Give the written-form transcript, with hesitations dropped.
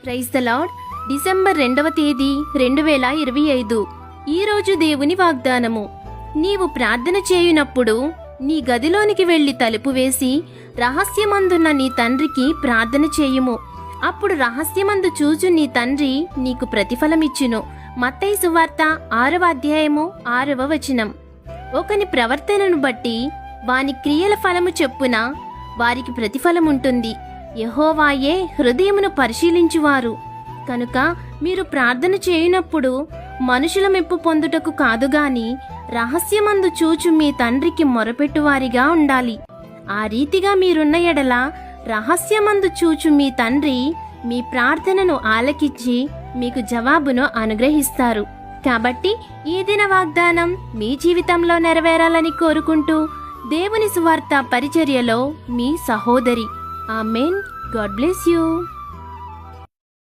Praise the lord. December 2వ తేదీ 2025. ఈరోజు దేవుని వాగ్దానము. నీవు ప్రార్థన చేయునప్పుడు నీ గదిలోనికి వెళ్లి తలుపు వేసి రహస్యమందున్న నీ తండ్రికి ప్రార్థన చేయుము. అప్పుడు రహస్యమందు చూచు నీ తండ్రి నీకు ప్రతిఫలమిచ్చును. మత్తయి సువార్త 6వ అధ్యాయము 6వ వచనం. ఒకని ప్రవర్తనను బట్టి వాని క్రియల ఫలము చెప్పున వారికి ప్రతిఫలముంటుంది. యెహోవాయే హృదయమును పరిశీలించువారు. కనుక మీరు ప్రార్థన చేయునప్పుడు మనుషుల మెప్పు పొందుటకు కాదుగాని రహస్యమందు చూచు మీ తండ్రికి మొరపెట్టువారిగా ఉండాలి. ఆ రీతిగా మీరున్న ఎడల రహస్యమందు చూచు మీ తండ్రి మీ ప్రార్థనను ఆలకించి మీకు జవాబును అనుగ్రహిస్తారు. కాబట్టి ఈ దిన వాగ్దానం మీ జీవితంలో నెరవేరాలని కోరుకుంటూ దేవుని సువార్త పరిచర్యలో మీ సహోదరి. ఆమేన్. God bless you.